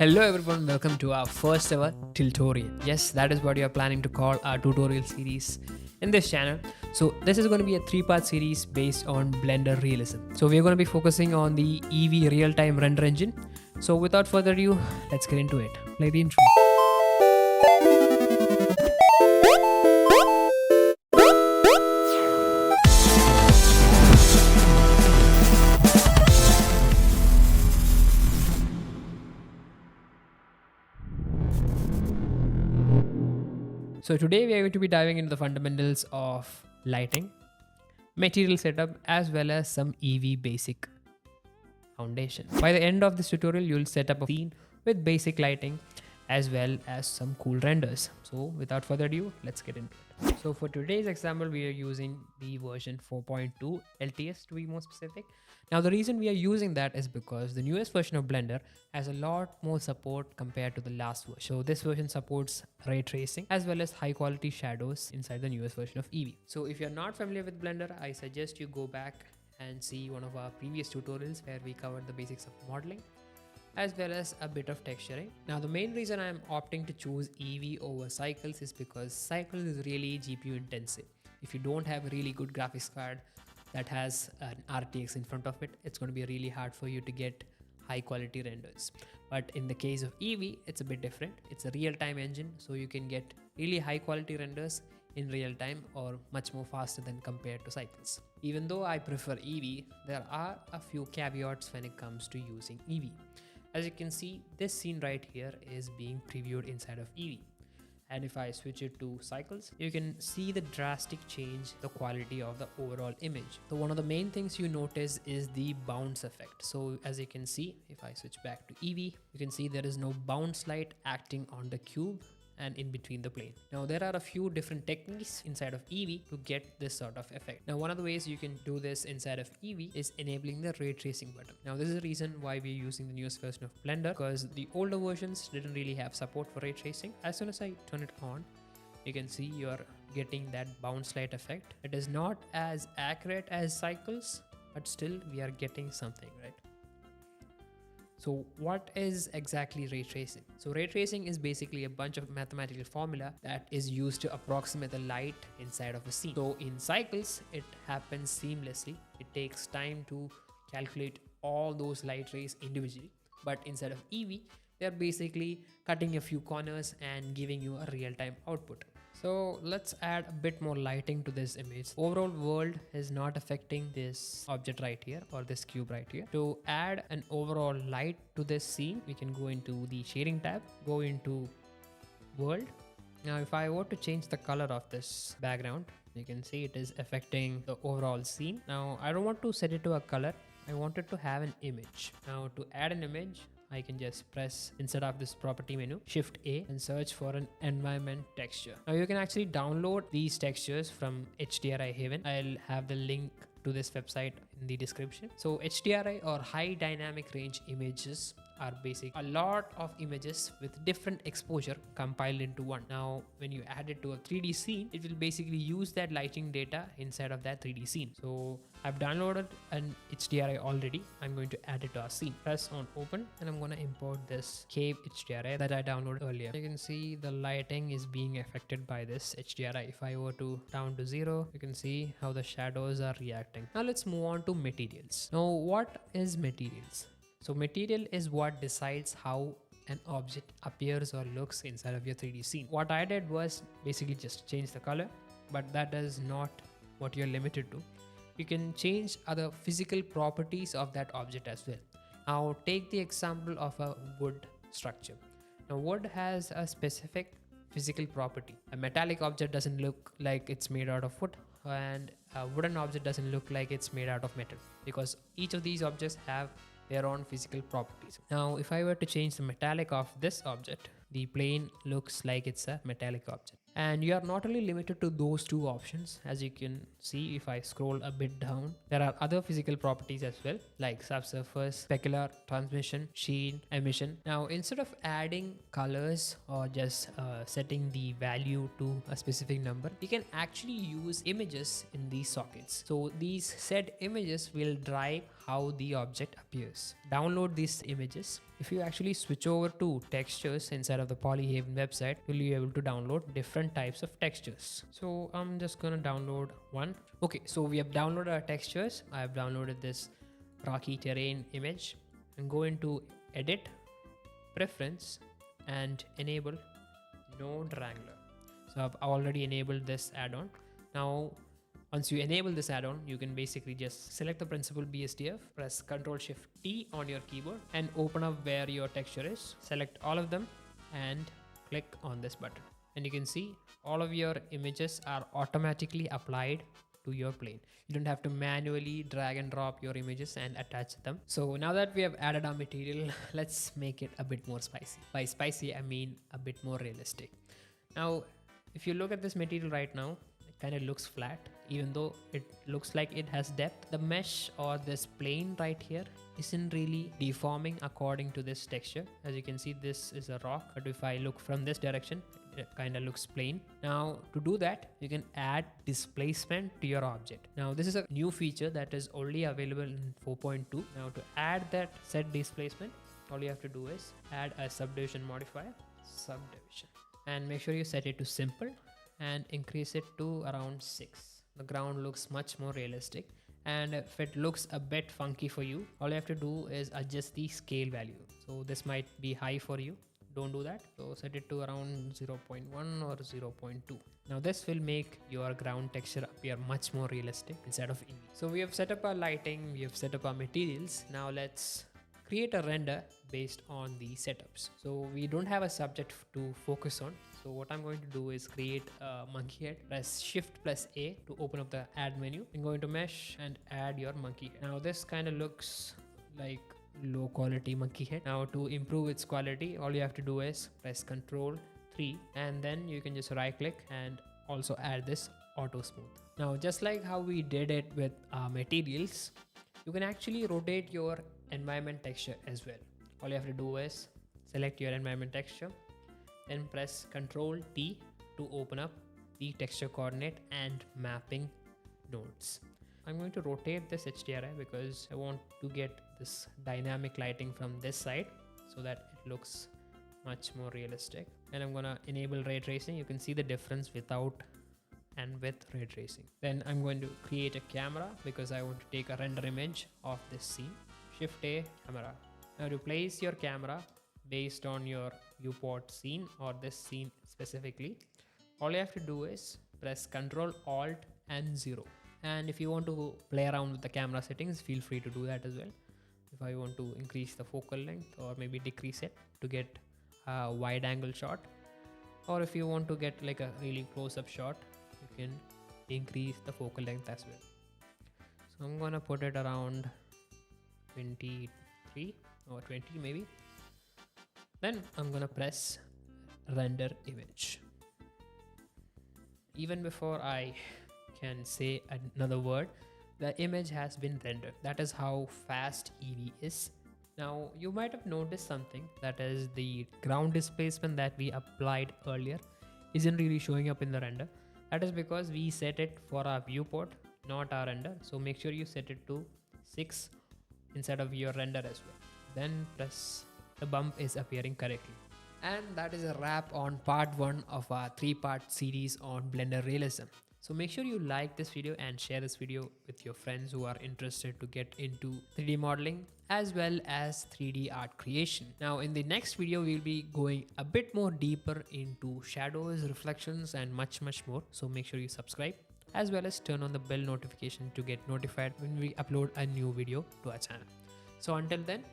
Hello everyone, welcome to our first ever tutorial. Yes, that is what you are planning to call our tutorial series in this channel. So this is going to be a three-part series based on Blender Realism. So we're going to be focusing on the Eevee real-time render engine. So without further ado, let's get into it. Play the intro. So today we are going to be diving into the fundamentals of lighting, material setup, as well as some Eevee basic foundation. By the end of this tutorial, you'll set up a scene with basic lighting as well as some cool renders. So without further ado, let's get into it. So for today's example, we are using the version 4.2 LTS to be more specific. Now the reason we are using that is because the newest version of Blender has a lot more support compared to the last version. So this version supports ray tracing as well as high quality shadows inside the newest version of Eevee. So if you're not familiar with Blender, I suggest you go back and see one of our previous tutorials where we covered the basics of modeling as well as a bit of texturing. Now the main reason I am opting to choose Eevee over Cycles is because Cycles is really GPU intensive. If you don't have a really good graphics card that has an RTX in front of it, it's going to be really hard for you to get high quality renders. But in the case of Eevee, it's a bit different. It's a real-time engine, so you can get really high quality renders in real time or much more faster than compared to Cycles. Even though I prefer Eevee, there are a few caveats when it comes to using Eevee. As you can see, this scene right here is being previewed inside of Eevee. And if I switch it to Cycles, you can see the drastic change, the quality of the overall image. So one of the main things you notice is the bounce effect. So as you can see, if I switch back to Eevee, you can see there is no bounce light acting on the cube and in between the plane. Now there are a few different techniques inside of Eevee to get this sort of effect. Now one of the ways you can do this inside of Eevee is enabling the ray tracing button. Now this is the reason why we're using the newest version of Blender, because the older versions didn't really have support for ray tracing. As soon as I turn it on, you can see you're getting that bounce light effect. It is not as accurate as Cycles, but still we are getting something, right? So what is exactly ray tracing? So ray tracing is basically a bunch of mathematical formula that is used to approximate the light inside of a scene. So in Cycles, it happens seamlessly. It takes time to calculate all those light rays individually. But inside of Eevee, they're basically cutting a few corners and giving you a real-time output. So let's add a bit more lighting to this image. Overall world is not affecting this object right here or this cube right here. To add an overall light to this scene, we can go into the shading tab, go into world. Now if I were to change the color of this background, you can see it is affecting the overall scene. Now I don't want to set it to a color. I want it to have an image. Now to add an image, I can just press, instead of this property menu, Shift A and search for an environment texture. Now you can actually download these textures from HDRI Haven. I'll have the link to this website in the description. So HDRI or high dynamic range images are basic. A lot of images with different exposure compiled into one. Now when you add it to a 3D scene, it will basically use that lighting data inside of that 3D scene. So I've downloaded an HDRI already. I'm going to add it to our scene. Press on open and I'm going to import this cave HDRI that I downloaded earlier. You can see the lighting is being affected by this HDRI. If I were to down to 0, you can see how the shadows are reacting. Now let's move on to materials. Now what is materials? So material is what decides how an object appears or looks inside of your 3D scene. What I did was basically just change the color, but that is not what you're limited to. You can change other physical properties of that object as well. Now take the example of a wood structure. Now wood has a specific physical property. A metallic object doesn't look like it's made out of wood, and a wooden object doesn't look like it's made out of metal, because each of these objects have their own physical properties. Now if I were to change the metallic of this object, the plane looks like it's a metallic object. And you are not only limited to those two options. As you can see, if I scroll a bit down, there are other physical properties as well, like subsurface, specular, transmission, sheen, emission. Now instead of adding colors or just setting the value to a specific number, you can actually use images in these sockets. So these set images will drive how the object appears. Download these images. If you actually switch over to textures inside of the Polyhaven website, you'll be able to download different types of textures. So I'm just gonna download one. Okay, so we have downloaded our textures. I have downloaded this rocky terrain image and go into edit, preference, and enable node wrangler. So I've already enabled this add-on. Now once you enable this add-on, you can basically just select the principal BSDF, press Ctrl Shift T on your keyboard and open up where your texture is. Select all of them and click on this button. And you can see all of your images are automatically applied to your plane. You don't have to manually drag and drop your images and attach them. So now that we have added our material, let's make it a bit more spicy. By spicy, I mean a bit more realistic. Now, if you look at this material right now, it kind of looks flat, even though it looks like it has depth. The mesh or this plane right here isn't really deforming according to this texture. As you can see, this is a rock, but if I look from this direction, it kind of looks plain. Now to do that, you can add displacement to your object. Now this is a new feature that is only available in 4.2. Now to add that set displacement, all you have to do is add a subdivision modifier, subdivision, and make sure you set it to simple and increase it to around 6. The ground looks much more realistic, and if it looks a bit funky for you, all you have to do is adjust the scale value. So this might be high for you, don't do that. So set it to around 0.1 or 0.2. Now this will make your ground texture appear much more realistic inside of Eevee. So we have set up our lighting, we have set up our materials. Now let's create a render based on the setups. So we don't have a subject to focus on. So what I'm going to do is create a monkey head. Press Shift plus A to open up the add menu and go into mesh and add your monkey head. Now this kind of looks like low quality monkey head. Now to improve its quality, all you have to do is press Ctrl 3 and then you can just right click and also add this auto smooth. Now just like how we did it with materials, you can actually rotate your environment texture as well. All you have to do is select your environment texture, then press Ctrl T to open up the texture coordinate and mapping nodes. I'm going to rotate this HDRI because I want to get this dynamic lighting from this side so that it looks much more realistic. And I'm gonna enable ray tracing. You can see the difference without and with ray tracing. Then I'm going to create a camera because I want to take a render image of this scene. Shift A, camera. Now to place your camera based on your viewport scene or this scene specifically, all you have to do is press Ctrl Alt and 0. And if you want to play around with the camera settings, feel free to do that as well. If I want to increase the focal length or maybe decrease it to get a wide angle shot, or if you want to get like a really close-up shot, you can increase the focal length as well. So I'm gonna put it around 23 or 20 maybe. Then I'm gonna press render image. Even before I can say another word, the image has been rendered. That is how fast Eevee is. Now you might have noticed something, that is the ground displacement that we applied earlier isn't really showing up in the render. That is because we set it for our viewport, not our render. So make sure you set it to 6 inside of your render as well. Then press the bump is appearing correctly. And that is a wrap on part 1 of our 3-part series on Blender Realism. So make sure you like this video and share this video with your friends who are interested to get into 3D modeling as well as 3D art creation. Now in the next video, we'll be going a bit more deeper into shadows, reflections, and much more. So make sure you subscribe as well as turn on the bell notification to get notified when we upload a new video to our channel. So until then,